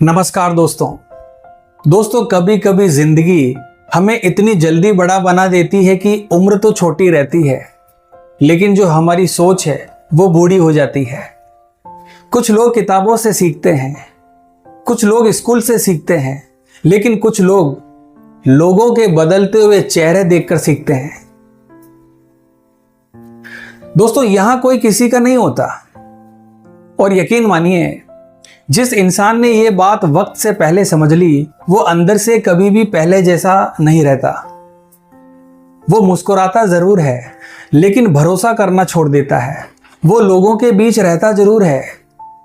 नमस्कार दोस्तों कभी कभी जिंदगी हमें इतनी जल्दी बड़ा बना देती है कि उम्र तो छोटी रहती है, लेकिन जो हमारी सोच है वो बूढ़ी हो जाती है। कुछ लोग किताबों से सीखते हैं, कुछ लोग स्कूल से सीखते हैं, लेकिन कुछ लोग लोगों के बदलते हुए चेहरे देखकर सीखते हैं। दोस्तों, यहां कोई किसी का नहीं होता, और यकीन मानिए, जिस इंसान ने ये बात वक्त से पहले समझ ली, वो अंदर से कभी भी पहले जैसा नहीं रहता। वो मुस्कुराता जरूर है, लेकिन भरोसा करना छोड़ देता है। वो लोगों के बीच रहता जरूर है,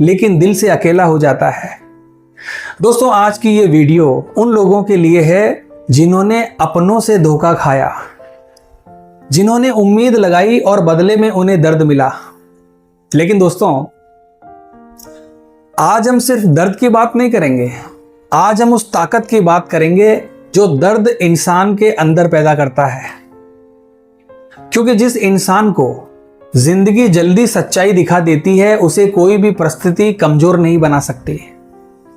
लेकिन दिल से अकेला हो जाता है। दोस्तों, आज की ये वीडियो उन लोगों के लिए है जिन्होंने अपनों से धोखा खाया, जिन्होंने उम्मीद लगाई और बदले में उन्हें दर्द मिला। लेकिन दोस्तों, आज हम सिर्फ दर्द की बात नहीं करेंगे, आज हम उस ताकत की बात करेंगे जो दर्द इंसान के अंदर पैदा करता है। क्योंकि जिस इंसान को जिंदगी जल्दी सच्चाई दिखा देती है, उसे कोई भी परिस्थिति कमजोर नहीं बना सकती।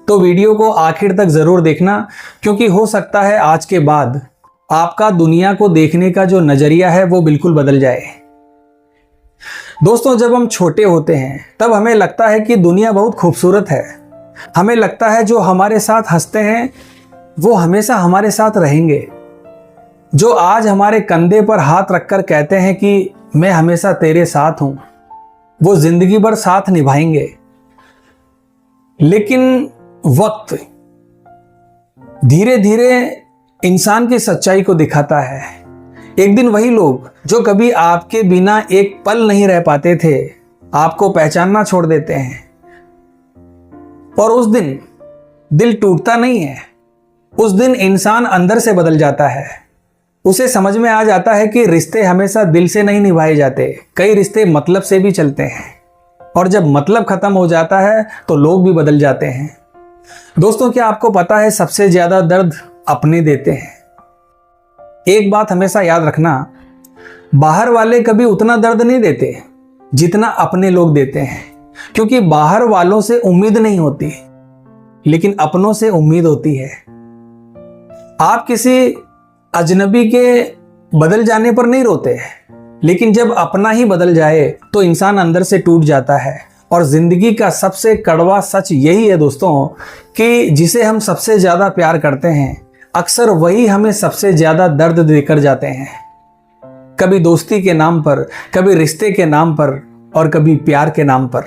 तो वीडियो को आखिर तक जरूर देखना, क्योंकि हो सकता है आज के बाद आपका दुनिया को देखने का जो नजरिया है वो बिल्कुल बदल जाए। दोस्तों, जब हम छोटे होते हैं तब हमें लगता है कि दुनिया बहुत खूबसूरत है। हमें लगता है जो हमारे साथ हंसते हैं वो हमेशा हमारे साथ रहेंगे, जो आज हमारे कंधे पर हाथ रखकर कहते हैं कि मैं हमेशा तेरे साथ हूं, वो जिंदगी भर साथ निभाएंगे। लेकिन वक्त धीरे धीरे इंसान की सच्चाई को दिखाता है। एक दिन वही लोग जो कभी आपके बिना एक पल नहीं रह पाते थे, आपको पहचानना छोड़ देते हैं। और उस दिन दिल टूटता नहीं है, उस दिन इंसान अंदर से बदल जाता है। उसे समझ में आ जाता है कि रिश्ते हमेशा दिल से नहीं निभाए जाते, कई रिश्ते मतलब से भी चलते हैं। और जब मतलब खत्म हो जाता है तो लोग भी बदल जाते हैं। दोस्तों, क्या आपको पता है सबसे ज्यादा दर्द अपने देते हैं? एक बात हमेशा याद रखना, बाहर वाले कभी उतना दर्द नहीं देते जितना अपने लोग देते हैं। क्योंकि बाहर वालों से उम्मीद नहीं होती, लेकिन अपनों से उम्मीद होती है। आप किसी अजनबी के बदल जाने पर नहीं रोते, लेकिन जब अपना ही बदल जाए तो इंसान अंदर से टूट जाता है। और जिंदगी का सबसे कड़वा सच यही है दोस्तों, कि जिसे हम सबसे ज्यादा प्यार करते हैं, अक्सर वही हमें सबसे ज्यादा दर्द देकर जाते हैं। कभी दोस्ती के नाम पर, कभी रिश्ते के नाम पर, और कभी प्यार के नाम पर।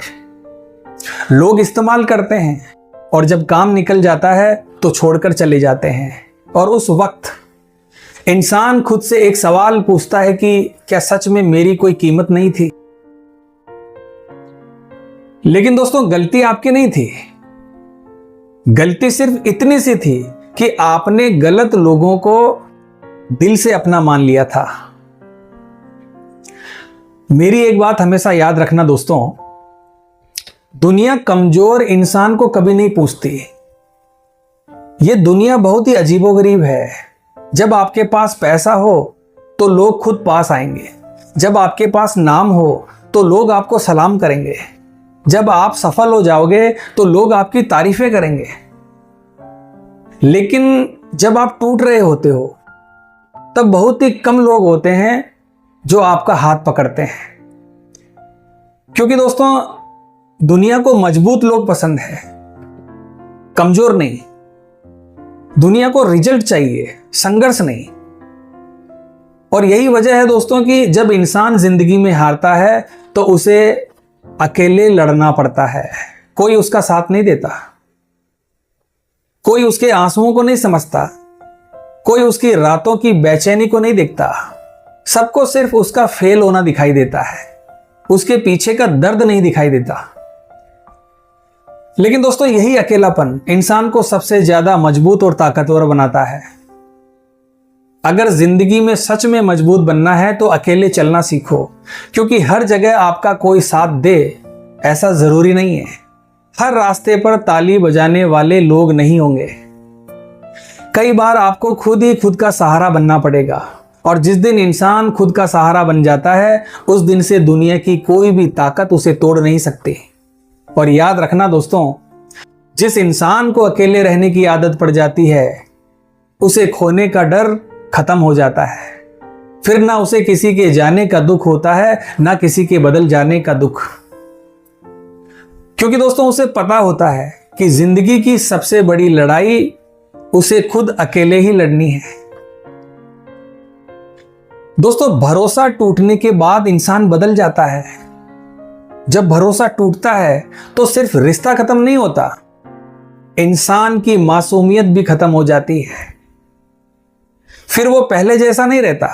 लोग इस्तेमाल करते हैं, और जब काम निकल जाता है तो छोड़कर चले जाते हैं। और उस वक्त इंसान खुद से एक सवाल पूछता है कि क्या सच में मेरी कोई कीमत नहीं थी? लेकिन दोस्तों, गलती आपकी नहीं थी। गलती सिर्फ इतनी सी थी कि आपने गलत लोगों को दिल से अपना मान लिया था। मेरी एक बात हमेशा याद रखना दोस्तों, दुनिया कमजोर इंसान को कभी नहीं पूछती। यह दुनिया बहुत ही अजीबोगरीब है। जब आपके पास पैसा हो तो लोग खुद पास आएंगे, जब आपके पास नाम हो तो लोग आपको सलाम करेंगे, जब आप सफल हो जाओगे तो लोग आपकी तारीफें करेंगे। लेकिन जब आप टूट रहे होते हो तब बहुत ही कम लोग होते हैं जो आपका हाथ पकड़ते हैं। क्योंकि दोस्तों, दुनिया को मजबूत लोग पसंद है, कमजोर नहीं। दुनिया को रिजल्ट चाहिए, संघर्ष नहीं। और यही वजह है दोस्तों कि जब इंसान जिंदगी में हारता है तो उसे अकेले लड़ना पड़ता है। कोई उसका साथ नहीं देता, कोई उसके आंसुओं को नहीं समझता, कोई उसकी रातों की बेचैनी को नहीं देखता। सबको सिर्फ उसका फेल होना दिखाई देता है, उसके पीछे का दर्द नहीं दिखाई देता। लेकिन दोस्तों, यही अकेलापन इंसान को सबसे ज्यादा मजबूत और ताकतवर बनाता है। अगर जिंदगी में सच में मजबूत बनना है तो अकेले चलना सीखो, क्योंकि हर जगह आपका कोई साथ दे ऐसा जरूरी नहीं है। हर रास्ते पर ताली बजाने वाले लोग नहीं होंगे। कई बार आपको खुद ही खुद का सहारा बनना पड़ेगा। और जिस दिन इंसान खुद का सहारा बन जाता है, उस दिन से दुनिया की कोई भी ताकत उसे तोड़ नहीं सकती। और याद रखना दोस्तों, जिस इंसान को अकेले रहने की आदत पड़ जाती है उसे खोने का डर खत्म हो जाता है। फिर ना उसे किसी के जाने का दुख होता है, ना किसी के बदल जाने का दुख। क्योंकि दोस्तों उसे पता होता है कि जिंदगी की सबसे बड़ी लड़ाई उसे खुद अकेले ही लड़नी है। दोस्तों भरोसा टूटने के बाद इंसान बदल जाता है। जब भरोसा टूटता है तो सिर्फ रिश्ता खत्म नहीं होता, इंसान की मासूमियत भी खत्म हो जाती है। फिर वो पहले जैसा नहीं रहता।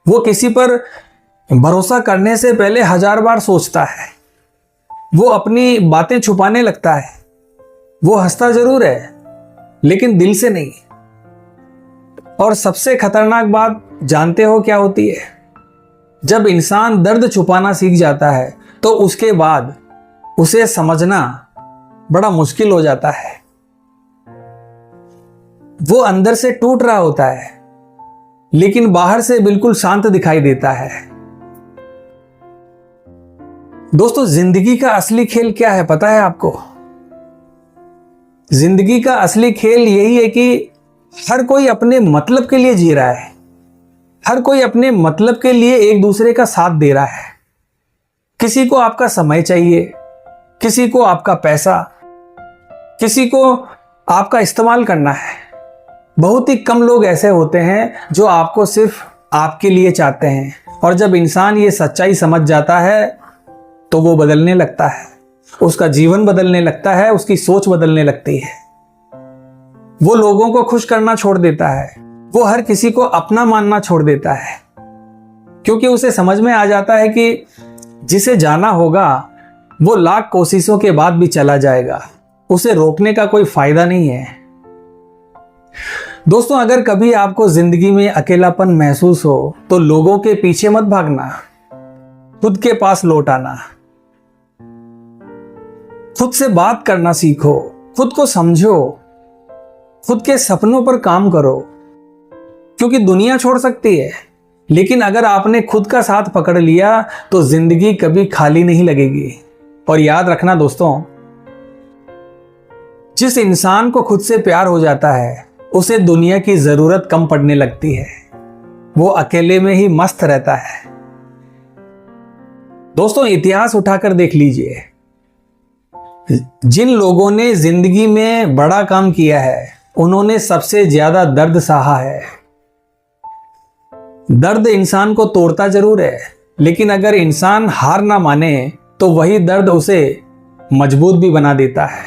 वो किसी पर भरोसा करने से पहले 1000 बार सोचता है। वो अपनी बातें छुपाने लगता है। वो हंसता जरूर है लेकिन दिल से नहीं। और सबसे खतरनाक बात जानते हो क्या होती है? जब इंसान दर्द छुपाना सीख जाता है तो उसके बाद उसे समझना बड़ा मुश्किल हो जाता है। वो अंदर से टूट रहा होता है लेकिन बाहर से बिल्कुल शांत दिखाई देता है। दोस्तों जिंदगी का असली खेल क्या है पता है आपको? जिंदगी का असली खेल यही है कि हर कोई अपने मतलब के लिए जी रहा है। हर कोई अपने मतलब के लिए एक दूसरे का साथ दे रहा है। किसी को आपका समय चाहिए, किसी को आपका पैसा, किसी को आपका इस्तेमाल करना है। बहुत ही कम लोग ऐसे होते हैं जो आपको सिर्फ आपके लिए चाहते हैं। और जब इंसान ये सच्चाई समझ जाता है तो वो बदलने लगता है। उसका जीवन बदलने लगता है, उसकी सोच बदलने लगती है। वो लोगों को खुश करना छोड़ देता है। वो हर किसी को अपना मानना छोड़ देता है, क्योंकि उसे समझ में आ जाता है कि जिसे जाना होगा वो लाख कोशिशों के बाद भी चला जाएगा। उसे रोकने का कोई फायदा नहीं है। दोस्तों अगर कभी आपको जिंदगी में अकेलापन महसूस हो तो लोगों के पीछे मत भागना, खुद के पास लौट आना। खुद से बात करना सीखो, खुद को समझो, खुद के सपनों पर काम करो। क्योंकि दुनिया छोड़ सकती है लेकिन अगर आपने खुद का साथ पकड़ लिया तो जिंदगी कभी खाली नहीं लगेगी। और याद रखना दोस्तों, जिस इंसान को खुद से प्यार हो जाता है उसे दुनिया की जरूरत कम पड़ने लगती है। वो अकेले में ही मस्त रहता है। दोस्तों इतिहास उठाकर देख लीजिए, जिन लोगों ने जिंदगी में बड़ा काम किया है उन्होंने सबसे ज्यादा दर्द सहा है। दर्द इंसान को तोड़ता जरूर है लेकिन अगर इंसान हार ना माने तो वही दर्द उसे मजबूत भी बना देता है।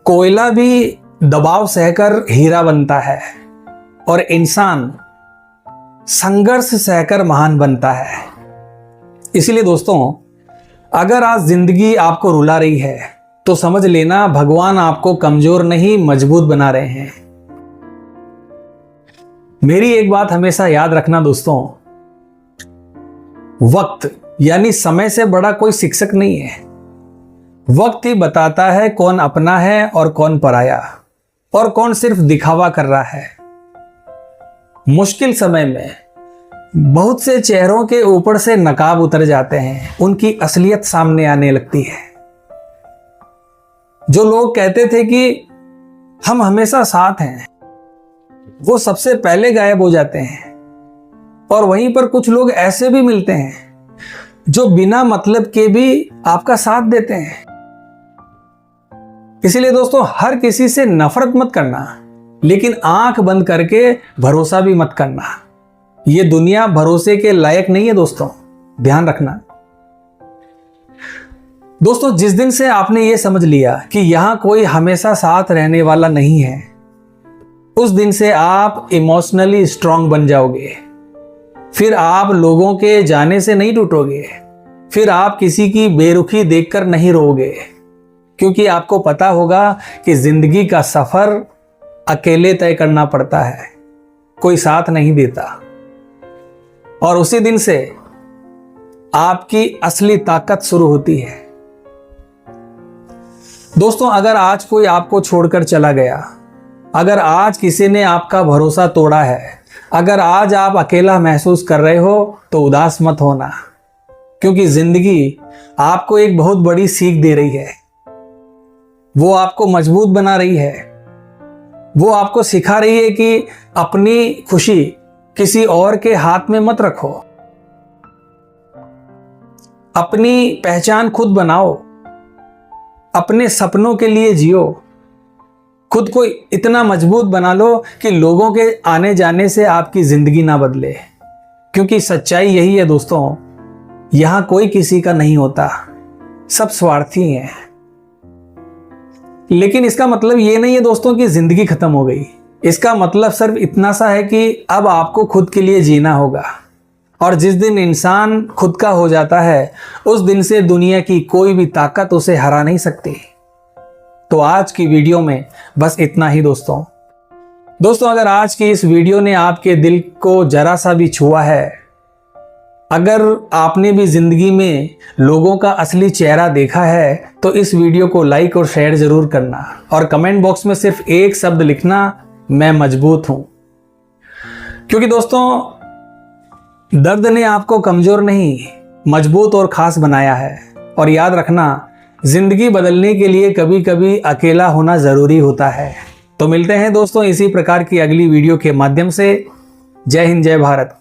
कोयला भी दबाव सहकर हीरा बनता है और इंसान संघर्ष सहकर महान बनता है। इसलिए दोस्तों अगर आज जिंदगी आपको रुला रही है तो समझ लेना भगवान आपको कमजोर नहीं मजबूत बना रहे हैं। मेरी एक बात हमेशा याद रखना दोस्तों, वक्त यानी समय से बड़ा कोई शिक्षक नहीं है। वक्त ही बताता है कौन अपना है और कौन पराया, और कौन सिर्फ दिखावा कर रहा है। मुश्किल समय में बहुत से चेहरों के ऊपर से नकाब उतर जाते हैं, उनकी असलियत सामने आने लगती है। जो लोग कहते थे कि हम हमेशा साथ हैं, वो सबसे पहले गायब हो जाते हैं। और वहीं पर कुछ लोग ऐसे भी मिलते हैं जो बिना मतलब के भी आपका साथ देते हैं। इसलिए दोस्तों हर किसी से नफरत मत करना, लेकिन आंख बंद करके भरोसा भी मत करना। ये दुनिया भरोसे के लायक नहीं है दोस्तों, ध्यान रखना। दोस्तों जिस दिन से आपने ये समझ लिया कि यहां कोई हमेशा साथ रहने वाला नहीं है, उस दिन से आप इमोशनली स्ट्रांग बन जाओगे। फिर आप लोगों के जाने से नहीं टूटोगे, फिर आप किसी की बेरुखी देखकर नहीं रोओगे, क्योंकि आपको पता होगा कि जिंदगी का सफर अकेले तय करना पड़ता है, कोई साथ नहीं देता। और उसी दिन से आपकी असली ताकत शुरू होती है। दोस्तों अगर आज कोई आपको छोड़कर चला गया, अगर आज किसी ने आपका भरोसा तोड़ा है, अगर आज आप अकेला महसूस कर रहे हो तो उदास मत होना, क्योंकि जिंदगी आपको एक बहुत बड़ी सीख दे रही है। वो आपको मजबूत बना रही है। वो आपको सिखा रही है कि अपनी खुशी किसी और के हाथ में मत रखो। अपनी पहचान खुद बनाओ, अपने सपनों के लिए जियो। खुद को इतना मजबूत बना लो कि लोगों के आने जाने से आपकी जिंदगी ना बदले। क्योंकि सच्चाई यही है दोस्तों, यहां कोई किसी का नहीं होता, सब स्वार्थी हैं। लेकिन इसका मतलब ये नहीं है दोस्तों कि जिंदगी खत्म हो गई। इसका मतलब सिर्फ इतना सा है कि अब आपको खुद के लिए जीना होगा। और जिस दिन इंसान खुद का हो जाता है, उस दिन से दुनिया की कोई भी ताकत उसे हरा नहीं सकती। तो आज की वीडियो में बस इतना ही दोस्तों। अगर आज की इस वीडियो ने आपके दिल को जरा सा भी छुआ है, अगर आपने भी जिंदगी में लोगों का असली चेहरा देखा है, तो इस वीडियो को लाइक और शेयर जरूर करना और कमेंट बॉक्स में सिर्फ एक शब्द लिखना, मैं मजबूत हूं। क्योंकि दोस्तों, दर्द ने आपको कमजोर नहीं, मजबूत और खास बनाया है। और याद रखना, जिंदगी बदलने के लिए कभी कभी अकेला होना जरूरी होता है। तो मिलते हैं दोस्तों इसी प्रकार की अगली वीडियो के माध्यम से। जय हिंद, जय भारत।